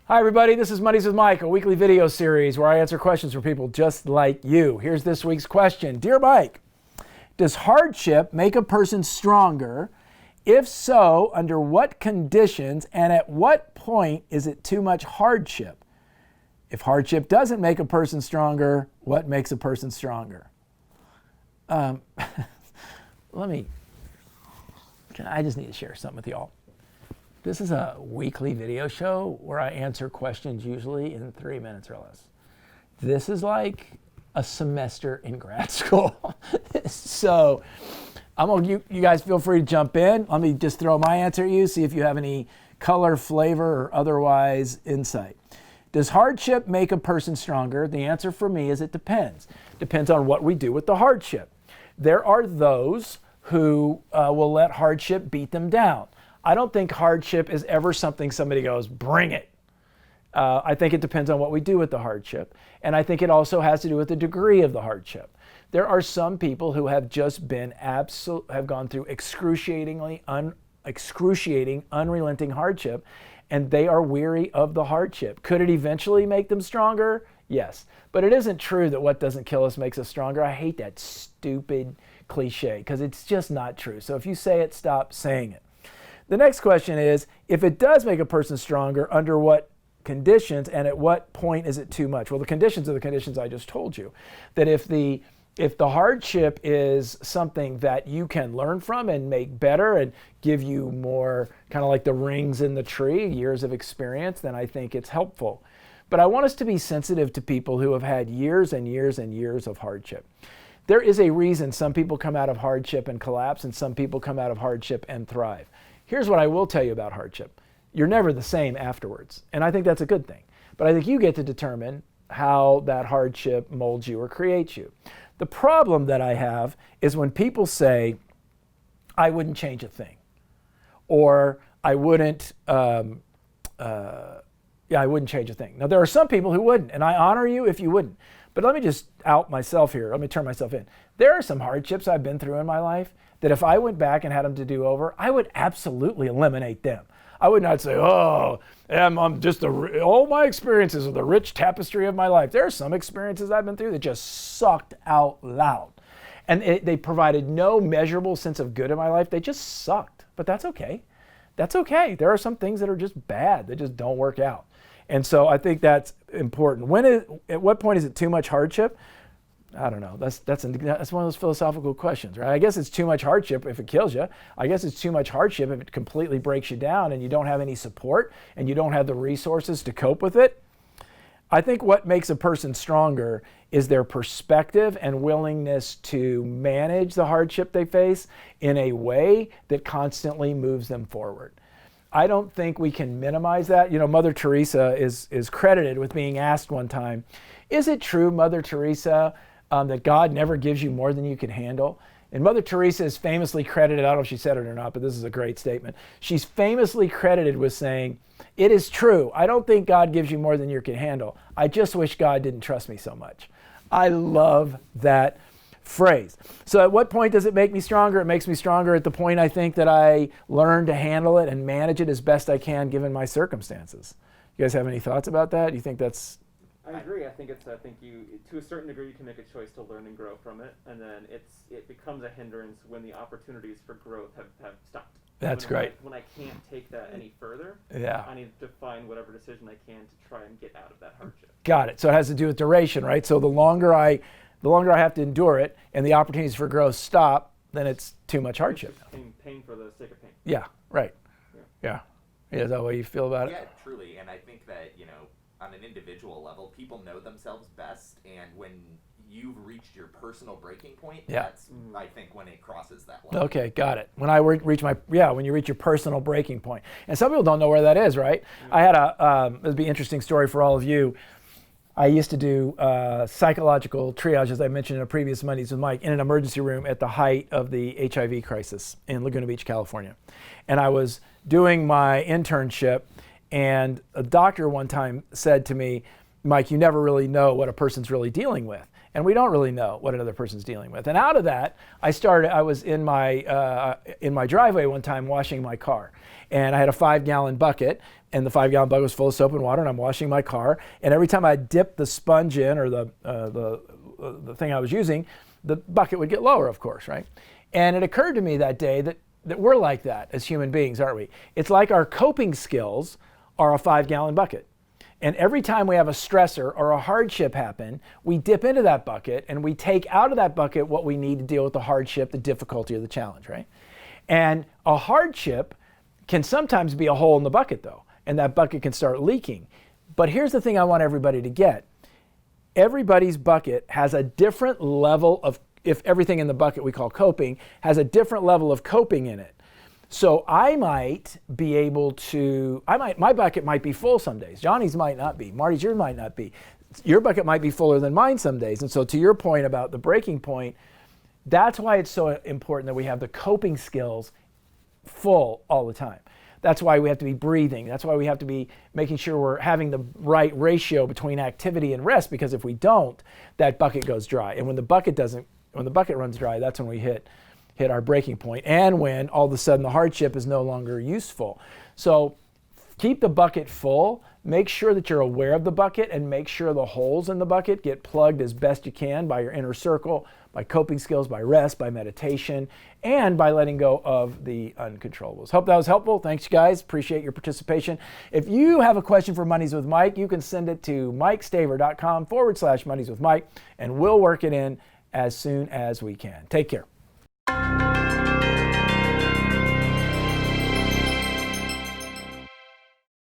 Hi everybody, this is Mondays with Mike, a weekly video series where I answer questions from people just like you. Here's this week's question. Dear Mike, does hardship make a person stronger? If so, under what conditions and at what point is it too much hardship? If hardship doesn't make a person stronger, what makes a person stronger? I just need to share something with y'all. This is a weekly video show where I answer questions usually in 3 minutes or less. This is like a semester in grad school. So you guys feel free to jump in. Let me just throw my answer at you, see if you have any color, flavor, or otherwise insight. Does hardship make a person stronger? The answer for me is it depends. Depends on what we do with the hardship. There are those who will let hardship beat them down. I don't think hardship is ever something somebody goes, bring it. I think it depends on what we do with the hardship. And I think it also has to do with the degree of the hardship. There are some people who have just been have gone through excruciating, unrelenting hardship, and they are weary of the hardship. Could it eventually make them stronger? Yes. But it isn't true that what doesn't kill us makes us stronger. I hate that stupid cliche because it's just not true. So if you say it, stop saying it. The next question is, if it does make a person stronger, under what conditions and at what point is it too much? Well, the conditions are the conditions I just told you. That if the hardship is something that you can learn from and make better and give you more, kind of like the rings in the tree, years of experience, then I think it's helpful. But I want us to be sensitive to people who have had years and years and years of hardship. There is a reason some people come out of hardship and collapse and some people come out of hardship and thrive. Here's what I will tell you about hardship. You're never the same afterwards, and I think that's a good thing. But I think you get to determine how that hardship molds you or creates you. The problem that I have is when people say, I wouldn't change a thing, or I wouldn't change a thing. Now, there are some people who wouldn't, and I honor you if you wouldn't. But let me just out myself here. Let me turn myself in. There are some hardships I've been through in my life that if I went back and had them to do over, I would absolutely eliminate them. I would not say, all my experiences are the rich tapestry of my life. There are some experiences I've been through that just sucked out loud. And they provided no measurable sense of good in my life. They just sucked. But that's okay. That's okay. There are some things that are just bad, that just don't work out. And so I think that's important. At what point is it too much hardship? I don't know. That's one of those philosophical questions, right? I guess it's too much hardship if it kills you. I guess it's too much hardship if it completely breaks you down and you don't have any support and you don't have the resources to cope with it. I think what makes a person stronger is their perspective and willingness to manage the hardship they face in a way that constantly moves them forward. I don't think we can minimize that. You know, Mother Teresa is credited with being asked one time, is it true, Mother Teresa, that God never gives you more than you can handle? And Mother Teresa is famously credited, I don't know if she said it or not, but this is a great statement. She's famously credited with saying, it is true, I don't think God gives you more than you can handle. I just wish God didn't trust me so much. I love that phrase. So at what point does it make me stronger? It makes me stronger at the point I think that I learn to handle it and manage it as best I can given my circumstances. You guys have any thoughts about that? You think that's... I agree. I think you, to a certain degree, you can make a choice to learn and grow from it, and then it becomes a hindrance when the opportunities for growth have stopped. That's great. When I can't take that any further, I need to find whatever decision I can to try and get out of that hardship. Got it. So it has to do with duration, right? So the longer I have to endure it and the opportunities for growth stop, then it's too much hardship. Pain for the sake of pain. Yeah, right. Yeah. Is that what you feel about it? Yeah, truly. And I think that, on an individual level, people know themselves best, and when you've reached your personal breaking point, that's, I think, when it crosses that line. Okay, got it. When you reach your personal breaking point. And some people don't know where that is, right? Mm-hmm. I had this would be an interesting story for all of you. I used to do psychological triage, as I mentioned in a previous Mondays with Mike, in an emergency room at the height of the HIV crisis in Laguna Beach, California. And I was doing my internship, and a doctor one time said to me, Mike, you never really know what a person's really dealing with. and we don't really know what another person's dealing with. And out of that, I was in my driveway one time washing my car, and I had a 5-gallon bucket, and the 5-gallon bucket was full of soap and water, and I'm washing my car, and every time I dipped the sponge in, or the thing I was using, the bucket would get lower, of course, right? And it occurred to me that day that we're like that as human beings, aren't we? It's like our coping skills are a 5-gallon bucket. And every time we have a stressor or a hardship happen, we dip into that bucket and we take out of that bucket what we need to deal with the hardship, the difficulty, or the challenge, right? And a hardship can sometimes be a hole in the bucket, though, and that bucket can start leaking. But here's the thing I want everybody to get. Everybody's bucket has a different level of, if everything in the bucket we call coping, has a different level of coping in it. So I might be able to, my bucket might be full some days. Johnny's might not be. Marty's, yours might not be. Your bucket might be fuller than mine some days. And so to your point about the breaking point, that's why it's so important that we have the coping skills full all the time. That's why we have to be breathing. That's why we have to be making sure we're having the right ratio between activity and rest, because if we don't, that bucket goes dry. And when the bucket runs dry, that's when we hit our breaking point, and when all of a sudden the hardship is no longer useful. So keep the bucket full, make sure that you're aware of the bucket, and make sure the holes in the bucket get plugged as best you can by your inner circle, by coping skills, by rest, by meditation, and by letting go of the uncontrollables. Hope that was helpful. Thanks, you guys. Appreciate your participation. If you have a question for Mondays with Mike, you can send it to mikestaver.com/Mondays with Mike, and we'll work it in as soon as we can. Take care.